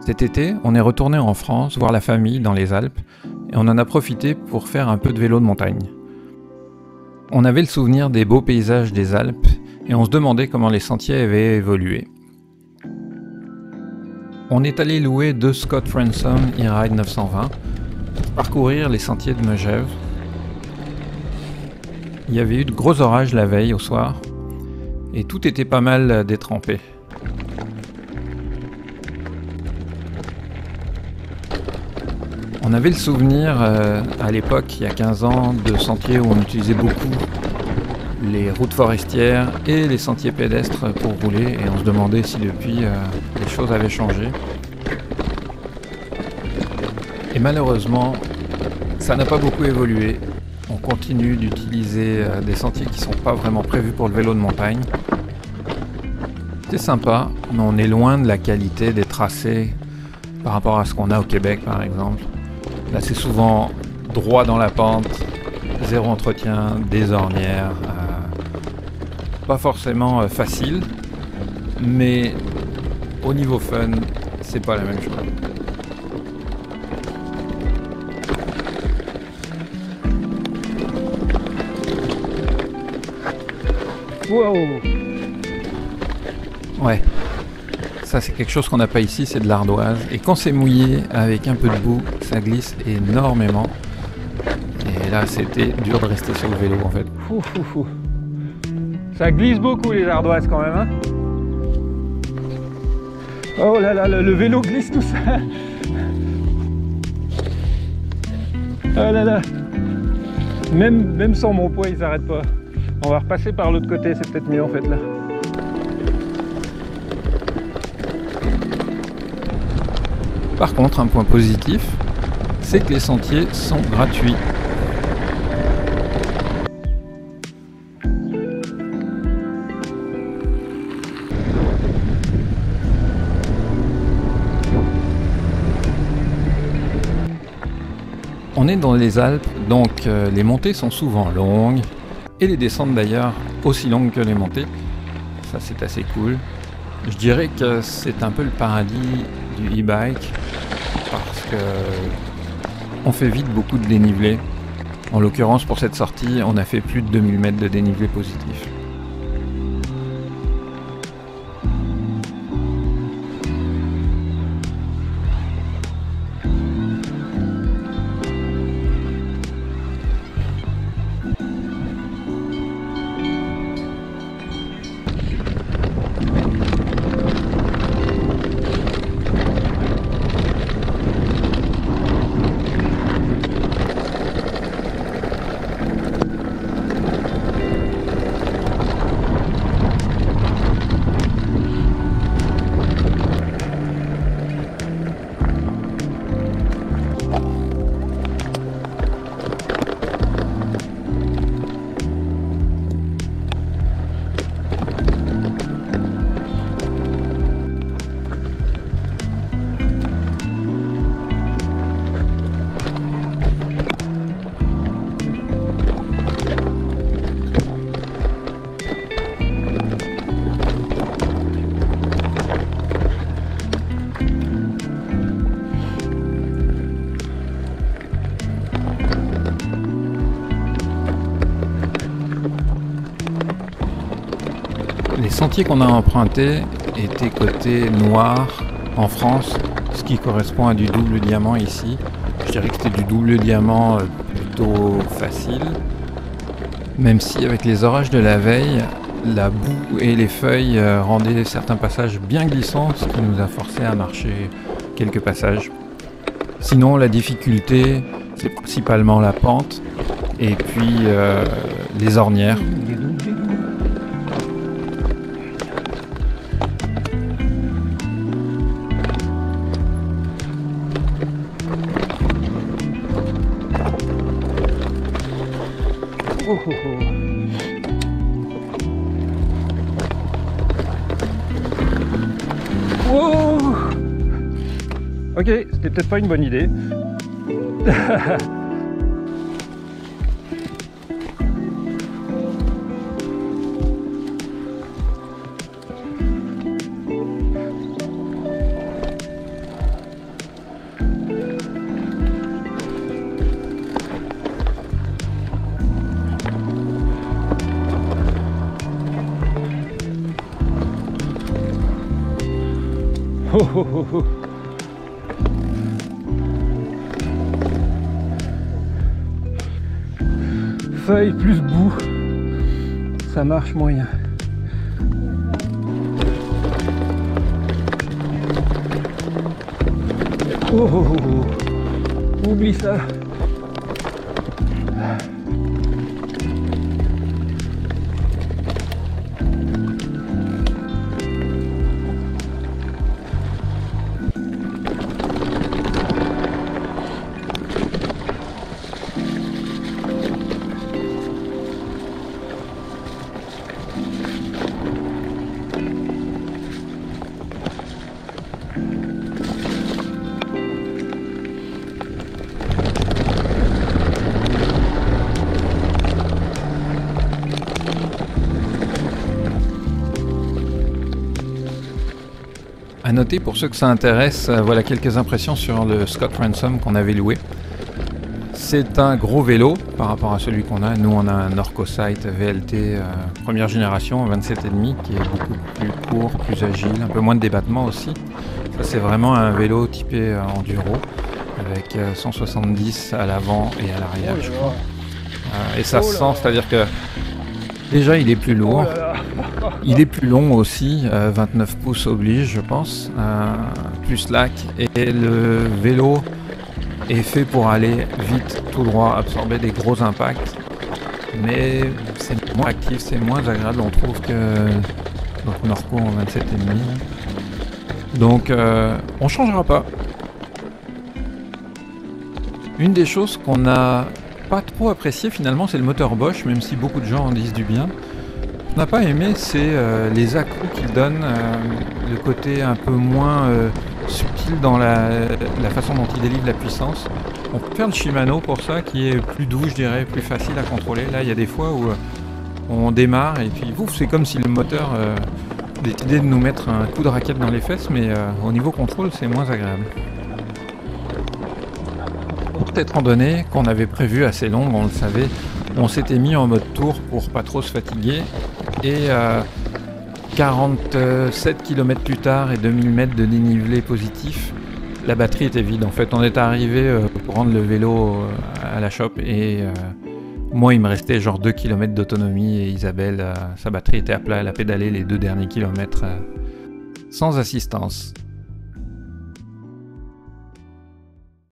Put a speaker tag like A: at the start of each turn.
A: Cet été, on est retourné en France voir la famille dans les Alpes et on en a profité pour faire un peu de vélo de montagne. On avait le souvenir des beaux paysages des Alpes et on se demandait comment les sentiers avaient évolué. On est allé louer deux Scott Ransom E-Ride 920 pour parcourir les sentiers de Megève. Il y avait eu de gros orages la veille au soir et tout était pas mal détrempé. On avait le souvenir à l'époque, il y a 15 ans, de sentiers où on utilisait beaucoup les routes forestières et les sentiers pédestres pour rouler et on se demandait si depuis les choses avaient changé. Et malheureusement, ça n'a pas beaucoup évolué. On continue d'utiliser des sentiers qui ne sont pas vraiment prévus pour le vélo de montagne. C'est sympa, mais on est loin de la qualité des tracés par rapport à ce qu'on a au Québec par exemple. Là c'est souvent droit dans la pente, zéro entretien, des ornières, pas forcément facile, mais au niveau fun, c'est pas la même chose.
B: Wow.
A: Ouais, ça c'est quelque chose qu'on n'a pas ici, c'est de l'ardoise. Et quand c'est mouillé avec un peu de boue, ça glisse énormément. Et là c'était dur de rester sur le vélo en fait.
B: Ça glisse beaucoup les ardoises quand même, hein. Oh là là, le vélo glisse tout ça. Oh là là. Même sans mon poids, il s'arrête pas. On va repasser par l'autre côté, c'est peut-être mieux en fait là.
A: Par contre, un point positif, c'est que les sentiers sont gratuits. On est dans les Alpes, donc les montées sont souvent longues, et les descentes d'ailleurs aussi longues que les montées. Ça c'est assez cool. Je dirais que c'est un peu le paradis du e-bike, parce que on fait vite beaucoup de dénivelé. En l'occurrence pour cette sortie, on a fait plus de 2000 mètres de dénivelé positif. Les sentiers qu'on a empruntés étaient côté noir en France, ce qui correspond à du double diamant ici. Je dirais que c'était du double diamant plutôt facile, même si avec les orages de la veille, la boue et les feuilles rendaient certains passages bien glissants, ce qui nous a forcé à marcher quelques passages. Sinon, la difficulté, c'est principalement la pente et puis les ornières.
B: Oh, oh, oh. Wow. Ok, c'était peut-être pas une bonne idée. Oh, oh, oh, oh. Feuille plus bout, ça marche moyen. Oh, oh, oh, oh. Oublie ça.
A: À noter pour ceux que ça intéresse, voilà quelques impressions sur le Scott Ransom qu'on avait loué. C'est un gros vélo par rapport à celui qu'on a. Nous on a un Orcosite VLT première génération 27,5 qui est beaucoup plus court, plus agile, un peu moins de débattement aussi. Ça c'est vraiment un vélo typé enduro avec 170 à l'avant et à l'arrière je crois. Et ça se sent, c'est-à-dire que déjà il est plus lourd. Il est plus long aussi, 29 pouces oblige je pense, plus slack, et le vélo est fait pour aller vite, tout droit, absorber des gros impacts, mais c'est moins actif, c'est moins agréable on trouve que notre Norco en 27,5. Donc on changera pas. Une des choses qu'on n'a pas trop apprécié finalement c'est le moteur Bosch, même si beaucoup de gens en disent du bien. On n'a pas aimé, c'est les à-coups qu'il donne, le côté un peu moins subtil dans la façon dont il délivre la puissance. On peut faire le Shimano pour ça, qui est plus doux, je dirais, plus facile à contrôler. Là, il y a des fois où on démarre et puis ouf, c'est comme si le moteur décidait de nous mettre un coup de raquette dans les fesses, mais au niveau contrôle, c'est moins agréable. Pour cette randonnée qu'on avait prévue assez longue, on le savait, on s'était mis en mode tour pour pas trop se fatiguer. Et 47 km plus tard et 2000 mètres de dénivelé positif, la batterie était vide. En fait, on est arrivé pour rendre le vélo à la shop et moi, il me restait genre 2 km d'autonomie et Isabelle, sa batterie était à plat. Elle a pédalé les 2 derniers kilomètres sans assistance.